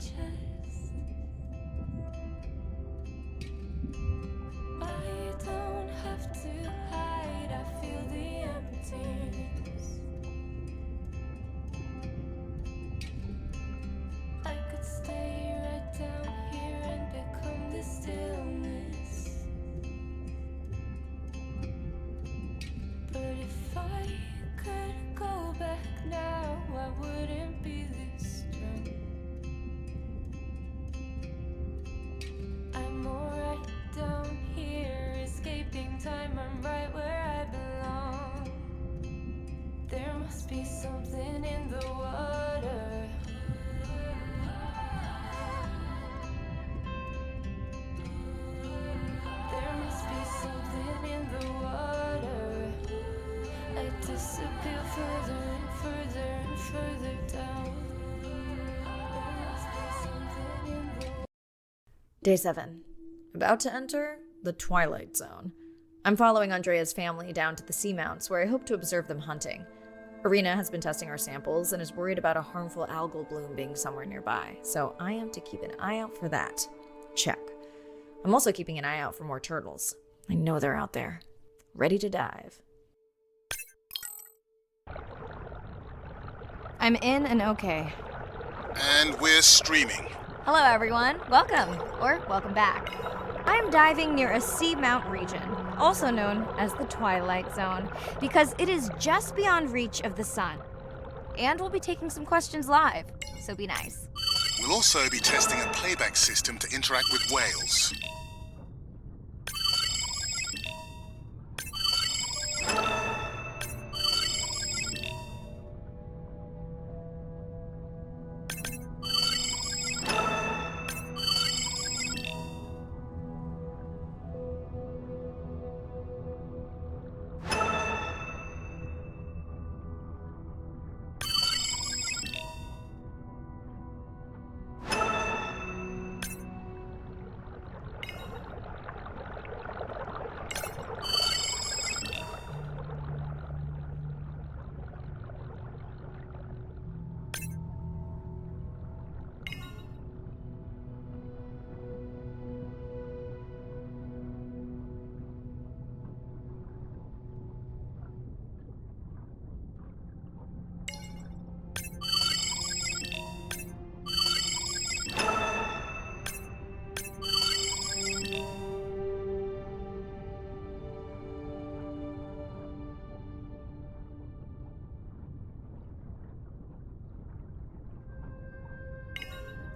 chest. I don't have to hide, I feel the emptiness. I could stay right down here and become the stillness. But if I could go back now, I wouldn't be this strong. I'm alright down here, escaping time. I'm right where I belong. There must be something in the water. There must be something in the water. I disappear further and further and further down. There must be something in the water. Day 7. About to enter the Twilight Zone. I'm following Andrea's family down to the seamounts where I hope to observe them hunting. Irina has been testing our samples and is worried about a harmful algal bloom being somewhere nearby, so I am to keep an eye out for that. Check. I'm also keeping an eye out for more turtles. I know they're out there, ready to dive. I'm in and okay. And we're streaming. Hello, everyone. Welcome, or welcome back. I'm diving near a seamount region, also known as the Twilight Zone, because it is just beyond reach of the sun. And we'll be taking some questions live, so be nice. We'll also be testing a playback system to interact with whales.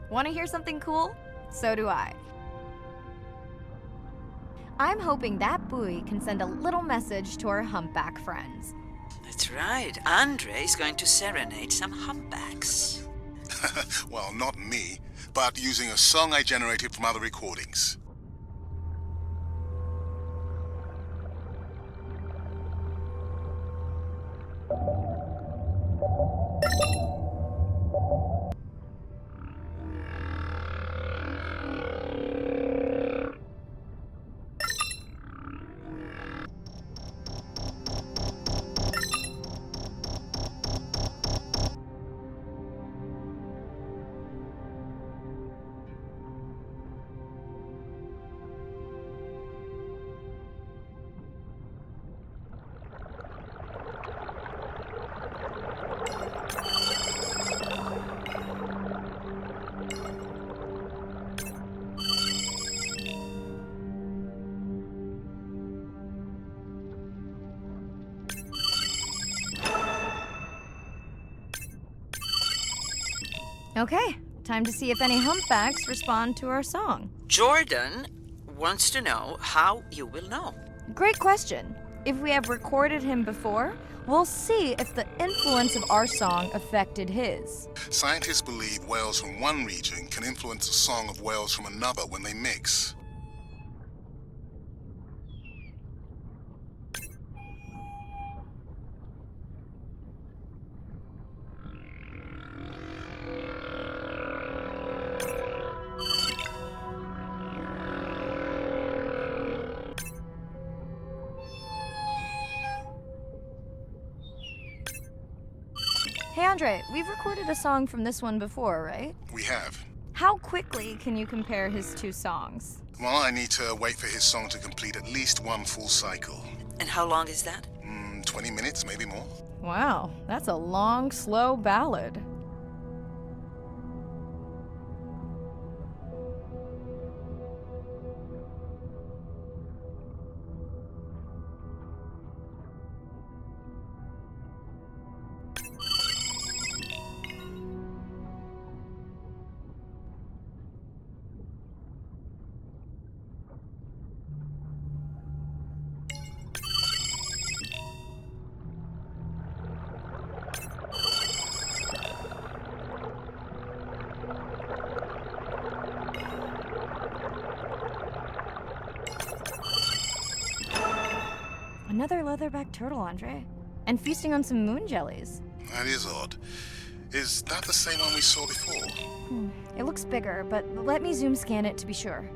Want to hear something cool? So do I. I'm hoping that buoy can send a little message to our humpback friends. That's right. Andre is going to serenade some humpbacks. Well, not me, but using a song I generated from other recordings. Okay, time to see if any humpbacks respond to our song. Jordan wants to know how you will know. Great question. If we have recorded him before, we'll see if the influence of our song affected his. Scientists believe whales from one region can influence the song of whales from another when they mix. Hey Andre, we've recorded a song from this one before, right? We have. How quickly can you compare his two songs? Well, I need to wait for his song to complete at least one full cycle. And how long is that? 20 minutes, maybe more. Wow, that's a long, slow ballad. Another leatherback turtle, Andre. And feasting on some moon jellies. That is odd. Is that the same one we saw before? It looks bigger, but let me zoom scan it to be sure.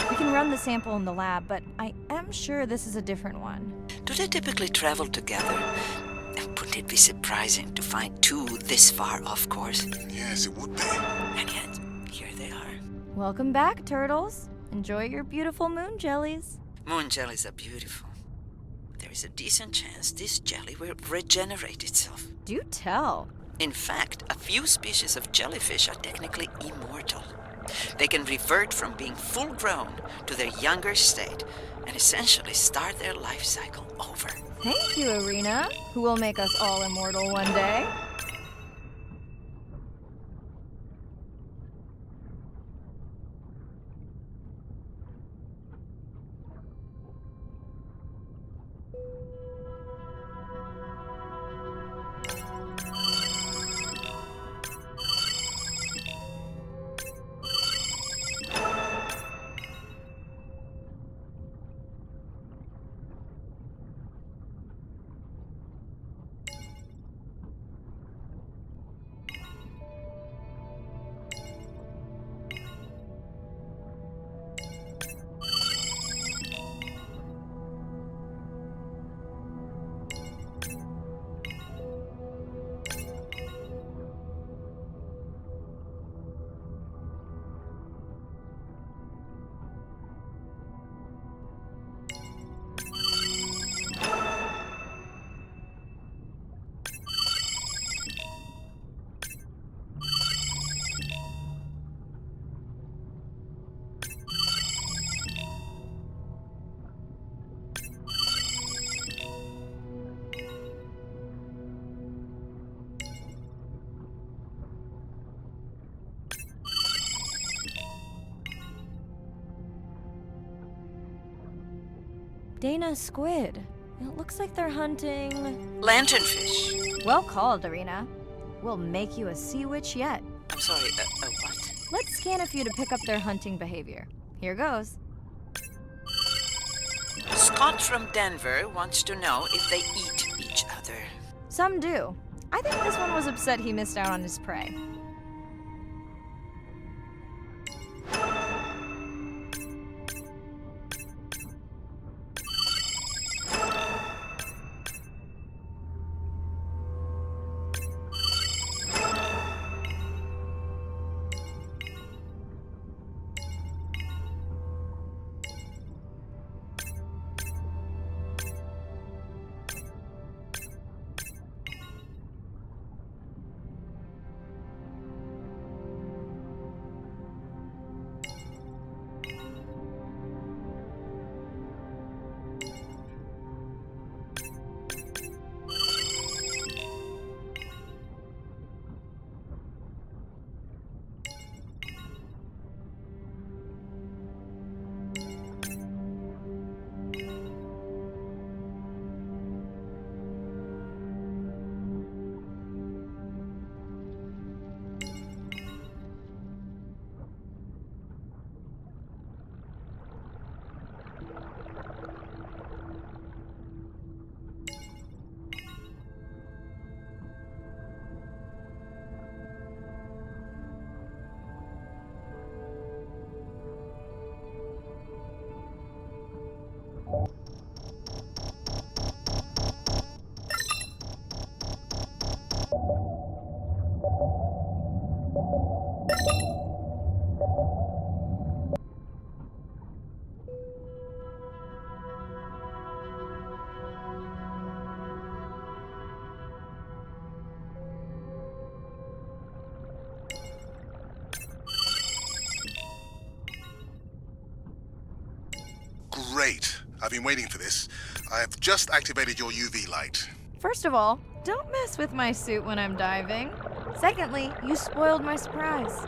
We can run the sample in the lab, but I am sure this is a different one. Do they typically travel together? Wouldn't it be surprising to find two this far off course? Yes, it would be. And yet, here they are. Welcome back, turtles. Enjoy your beautiful moon jellies. Moon jellies are beautiful. There is a decent chance this jelly will regenerate itself. Do tell. In fact, a few species of jellyfish are technically immortal. They can revert from being full grown to their younger state and essentially start their life cycle over. Thank you, Arena, who will make us all immortal one day. Dana squid. It looks like they're hunting... Lanternfish. Well called, Arena. We'll make you a sea witch yet. I'm sorry, a what? Let's scan a few to pick up their hunting behavior. Here goes. Scott from Denver wants to know if they eat each other. Some do. I think this one was upset he missed out on his prey. Great. I've been waiting for this. I have just activated your UV light. First of all, don't mess with my suit when I'm diving. Secondly, you spoiled my surprise.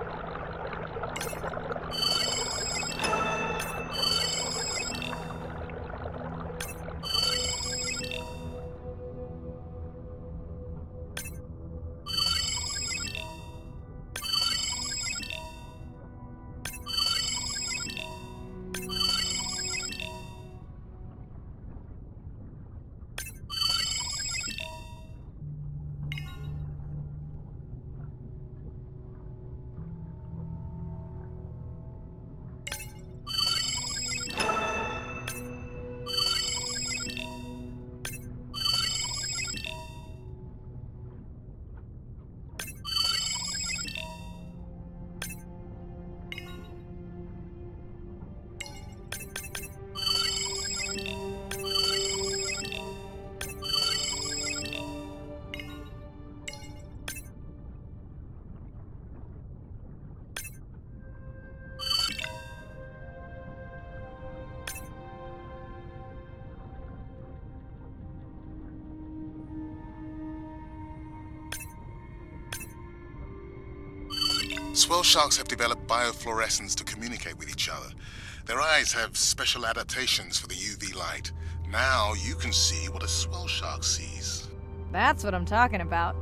Swell sharks have developed biofluorescence to communicate with each other. Their eyes have special adaptations for the UV light. Now you can see what a swell shark sees. That's what I'm talking about.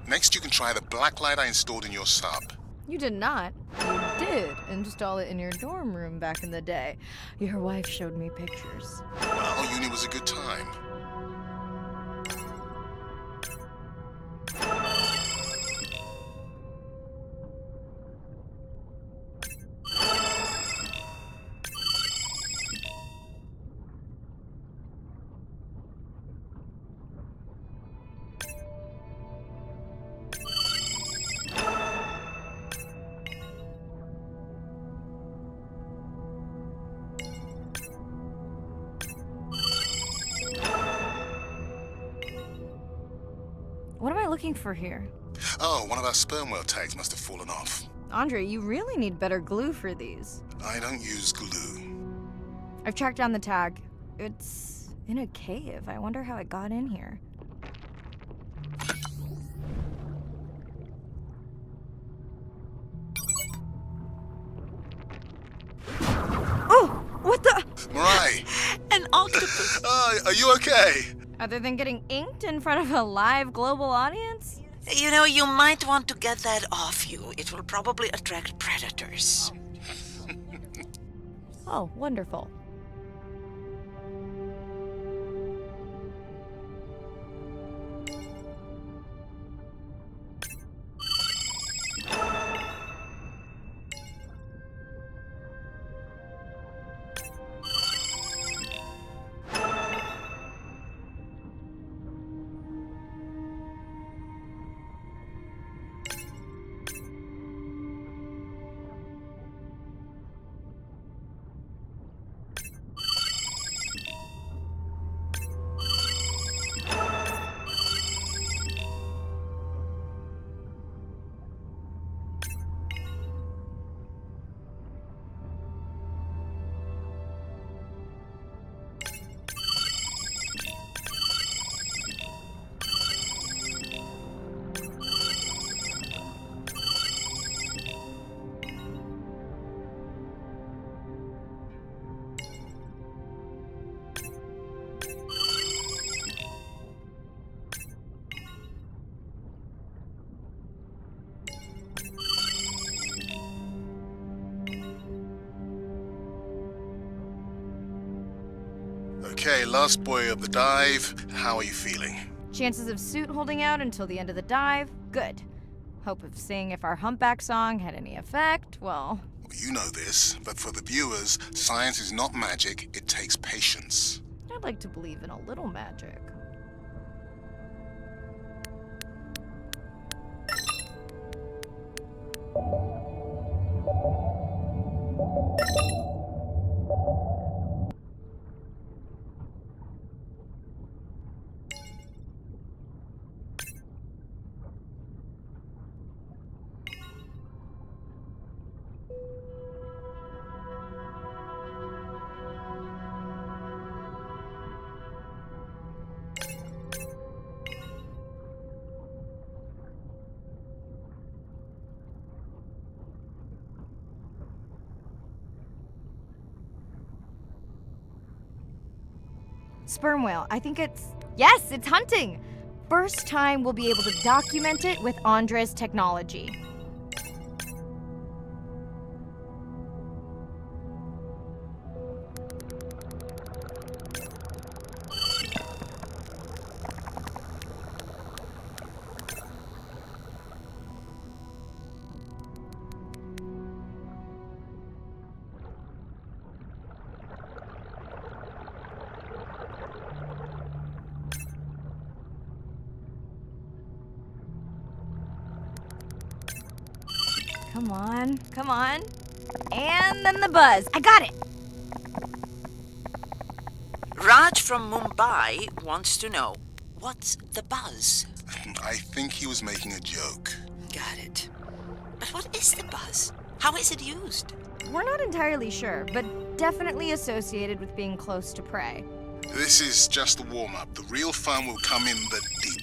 Next, you can try the black light I installed in your sub. You did not. You did install it in your dorm room back in the day. Your wife showed me pictures. Well, uni was a good time. What am I looking for here? Oh, one of our sperm whale tags must have fallen off. Andre, you really need better glue for these. I don't use glue. I've tracked down the tag. It's in a cave. I wonder how it got in here. Oh! What the? Mirai! An octopus! Are you okay? Other than getting inked in front of a live global audience? You know, you might want to get that off you. It will probably attract predators. Oh, wonderful. Okay, last boy of the dive. How are you feeling? Chances of Suit holding out until the end of the dive? Good. Hope of seeing if our humpback song had any effect, well... You know this, but for the viewers, science is not magic, it takes patience. I'd like to believe in a little magic. Sperm whale, I think it's... Yes, it's hunting! First time we'll be able to document it with Andre's technology. Come on, come on. And then the buzz. I got it! Raj from Mumbai wants to know, what's the buzz? I think he was making a joke. Got it. But what is the buzz? How is it used? We're not entirely sure, but definitely associated with being close to prey. This is just the warm-up. The real fun will come in the deep.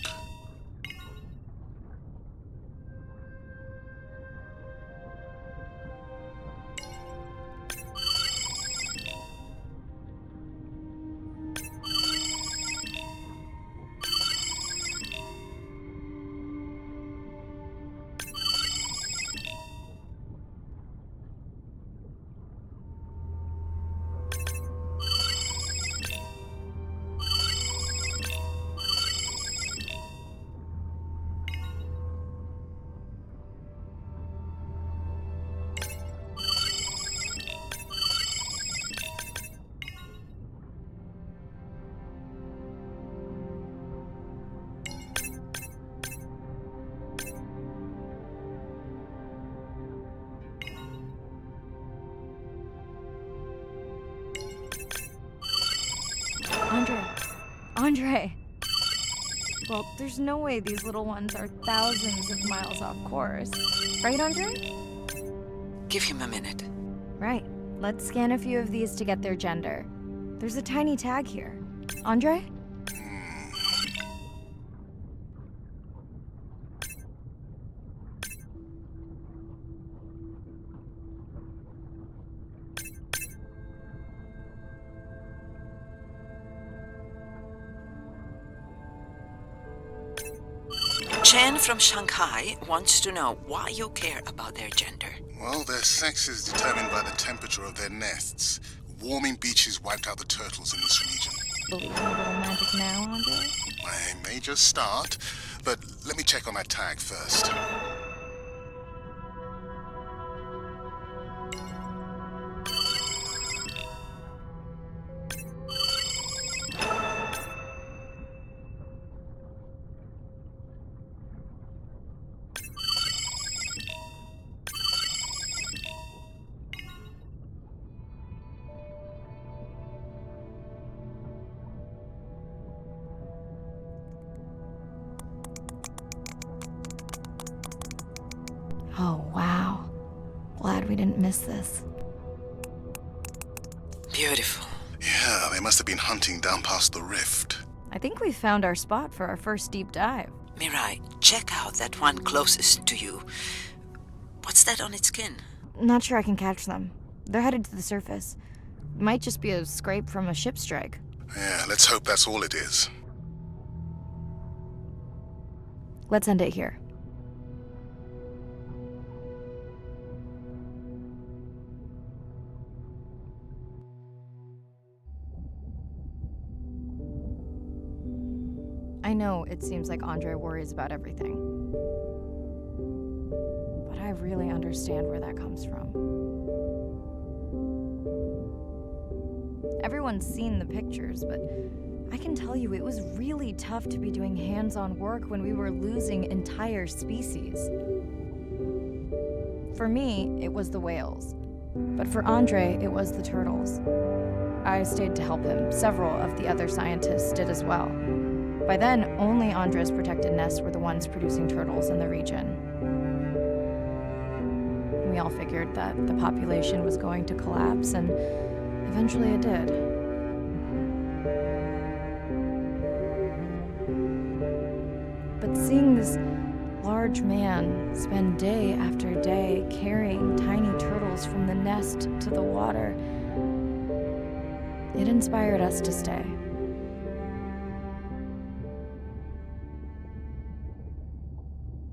Andre. Well, there's no way these little ones are thousands of miles off course. Right, Andre? Give him a minute. Right. Let's scan a few of these to get their gender. There's a tiny tag here. Andre? Chen from Shanghai wants to know why you care about their gender. Well, their sex is determined by the temperature of their nests. Warming beaches wiped out the turtles in this region. Believe in a little magic now, Andre? I may just start, but let me check on that tag first. Oh, wow. Glad we didn't miss this. Beautiful. Yeah, they must have been hunting down past the rift. I think we found our spot for our first deep dive. Mirai, check out that one closest to you. What's that on its skin? Not sure I can catch them. They're headed to the surface. Might just be a scrape from a ship strike. Yeah, let's hope that's all it is. Let's end it here. I know it seems like Andre worries about everything. But I really understand where that comes from. Everyone's seen the pictures, but I can tell you it was really tough to be doing hands-on work when we were losing entire species. For me, it was the whales. But for Andre, it was the turtles. I stayed to help him. Several of the other scientists did as well. By then, only Andre's protected nests were the ones producing turtles in the region. We all figured that the population was going to collapse, and eventually it did. But seeing this large man spend day after day carrying tiny turtles from the nest to the water, it inspired us to stay.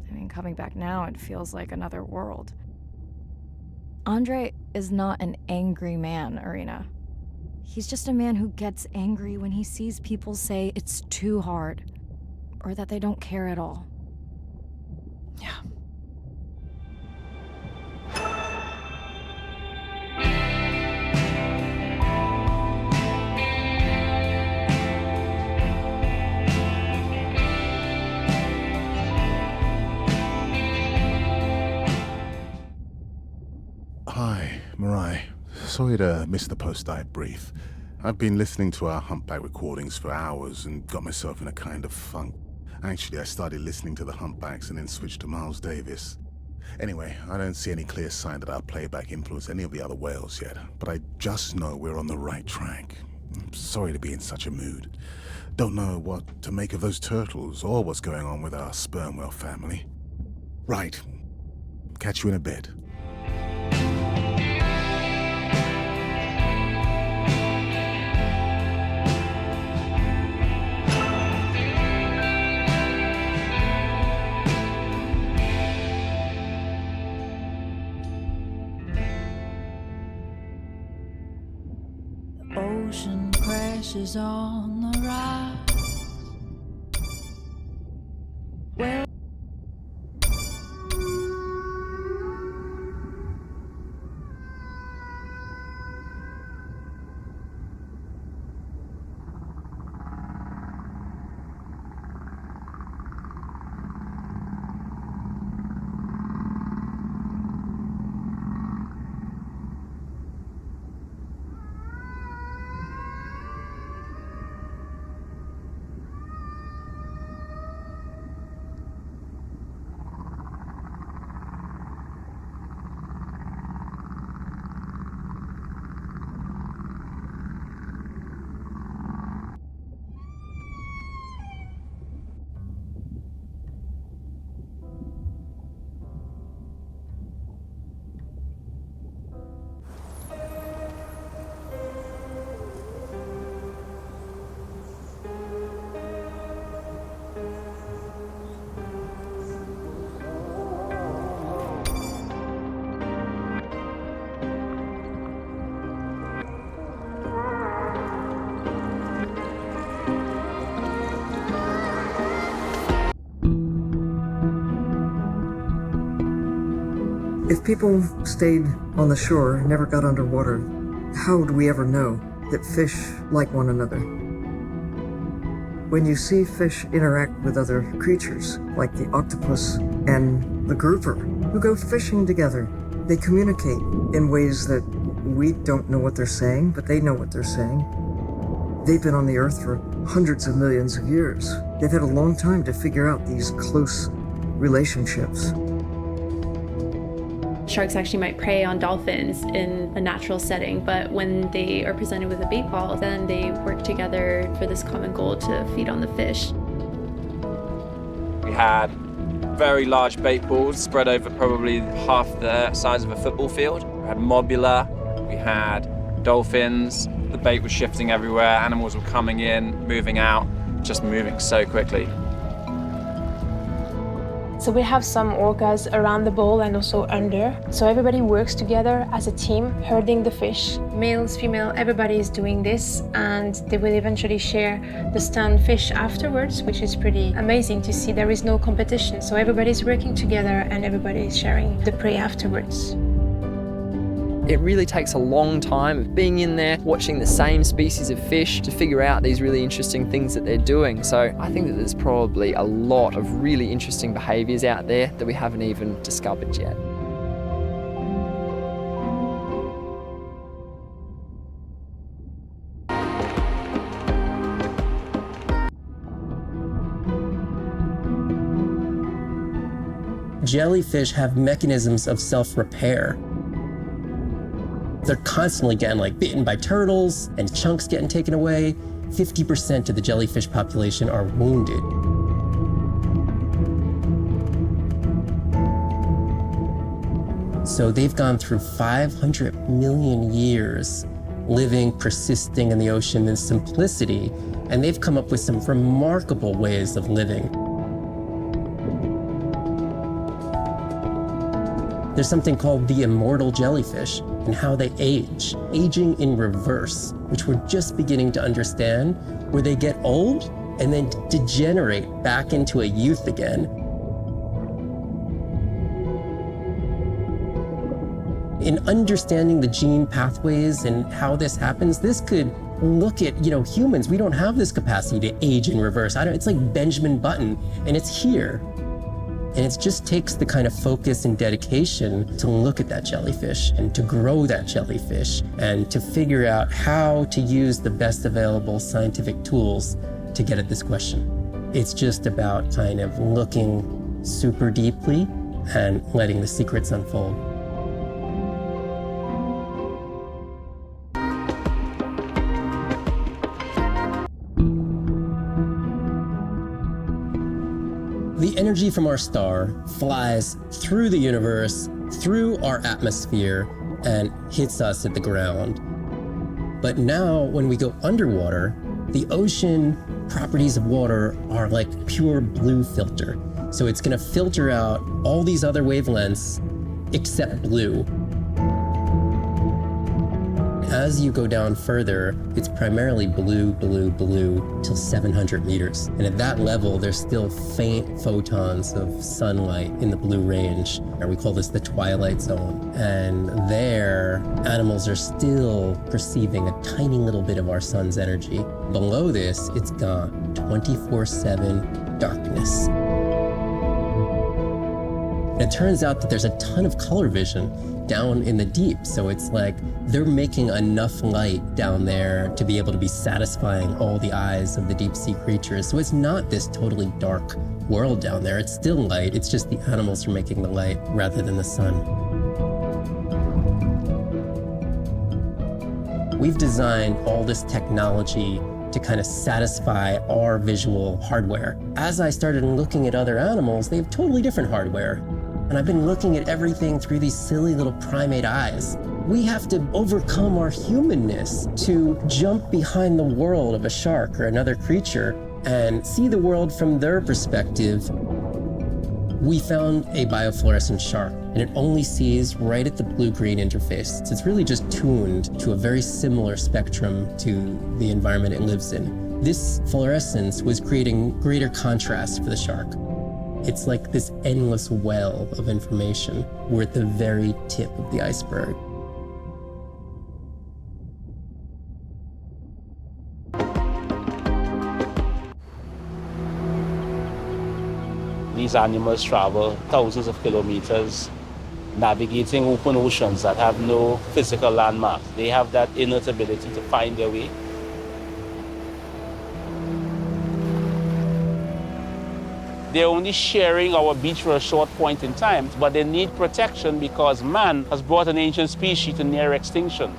I mean, coming back now, it feels like another world. Andre is not an angry man, Irina. He's just a man who gets angry when he sees people say it's too hard, or that they don't care at all. Yeah. Hi, Mirai. Sorry to miss the post-dive brief. I've been listening to our Humpback recordings for hours and got myself in a kind of funk. Actually, I started listening to the Humpbacks and then switched to Miles Davis. Anyway, I don't see any clear sign that our playback influenced any of the other whales yet, but I just know we're on the right track. I'm sorry to be in such a mood. Don't know what to make of those turtles or what's going on with our sperm whale family. Right. Catch you in a bit. Ocean crashes on the rise. Well, if people stayed on the shore and never got underwater, how would we ever know that fish like one another? When you see fish interact with other creatures, like the octopus and the grouper, who go fishing together, they communicate in ways that we don't know what they're saying, but they know what they're saying. They've been on the earth for hundreds of millions of years. They've had a long time to figure out these close relationships. Sharks actually might prey on dolphins in a natural setting, but when they are presented with a bait ball, then they work together for this common goal to feed on the fish. We had very large bait balls spread over probably half the size of a football field. We had mobula, we had dolphins, the bait was shifting everywhere, animals were coming in, moving out, just moving so quickly. So we have some orcas around the bowl and also under. So everybody works together as a team, herding the fish. Males, female, everybody is doing this, and they will eventually share the stunned fish afterwards, which is pretty amazing to see. There is no competition, so everybody's working together and everybody is sharing the prey afterwards. It really takes a long time of being in there, watching the same species of fish to figure out these really interesting things that they're doing. So I think that there's probably a lot of really interesting behaviours out there that we haven't even discovered yet. Jellyfish have mechanisms of self-repair. They're constantly getting bitten by turtles and chunks getting taken away. 50% of the jellyfish population are wounded. So they've gone through 500 million years living, persisting in the ocean in simplicity, and they've come up with some remarkable ways of living. There's something called the immortal jellyfish and how they age, aging in reverse, which we're just beginning to understand, where they get old and then degenerate back into a youth again. In understanding the gene pathways and how this happens, this could look at, humans. We don't have this capacity to age in reverse. It's like Benjamin Button, and it's here. And it just takes the kind of focus and dedication to look at that jellyfish and to grow that jellyfish and to figure out how to use the best available scientific tools to get at this question. It's just about kind of looking super deeply and letting the secrets unfold. The energy from our star flies through the universe, through our atmosphere, and hits us at the ground. But now, when we go underwater, the ocean properties of water are like pure blue filter. So it's going to filter out all these other wavelengths except blue. As you go down further, it's primarily blue, blue, blue till 700 meters. And at that level, there's still faint photons of sunlight in the blue range. And we call this the twilight zone. And there, animals are still perceiving a tiny little bit of our sun's energy. Below this, it's gone. 24/7 darkness. And it turns out that there's a ton of color vision down in the deep. So it's like they're making enough light down there to be able to be satisfying all the eyes of the deep sea creatures. So it's not this totally dark world down there. It's still light. It's just the animals are making the light rather than the sun. We've designed all this technology to kind of satisfy our visual hardware. As I started looking at other animals, they have totally different hardware. And I've been looking at everything through these silly little primate eyes. We have to overcome our humanness to jump behind the world of a shark or another creature and see the world from their perspective. We found a biofluorescent shark, and it only sees right at the blue-green interface. So it's really just tuned to a very similar spectrum to the environment it lives in. This fluorescence was creating greater contrast for the shark. It's like this endless well of information. We're at the very tip of the iceberg. These animals travel thousands of kilometers, navigating open oceans that have no physical landmarks. They have that innate ability to find their way. They're only sharing our beach for a short point in time, but they need protection because man has brought an ancient species to near extinction.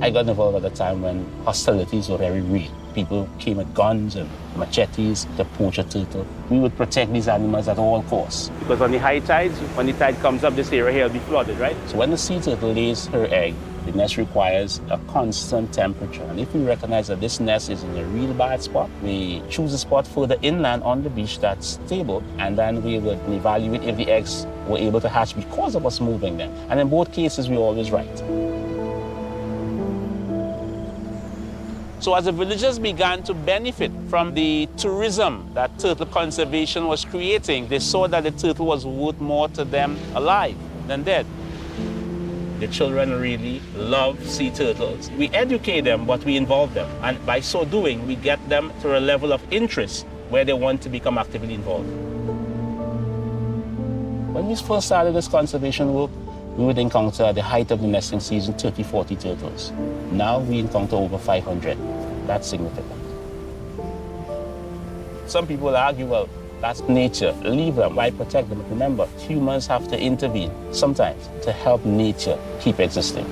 I got involved at a time when hostilities were very real. People came with guns and machetes to poach a turtle. We would protect these animals at all costs. Because on the high tides, when the tide comes up, this area here will be flooded, right? So when the sea turtle lays her egg, The nest requires a constant temperature. And if we recognize that this nest is in a real bad spot, we choose a spot further inland on the beach that's stable, and then we would evaluate if the eggs were able to hatch because of us moving them. And in both cases, we're always right. So as the villagers began to benefit from the tourism that turtle conservation was creating, they saw that the turtle was worth more to them alive than dead. The children really love sea turtles. We educate them, but we involve them. And by so doing, we get them to a level of interest where they want to become actively involved. When we first started this conservation work, we would encounter at the height of the nesting season 30, 40 turtles. Now we encounter over 500. That's significant. Some people argue, well, that's nature. Leave them. Why protect them? Remember, humans have to intervene sometimes to help nature keep existing.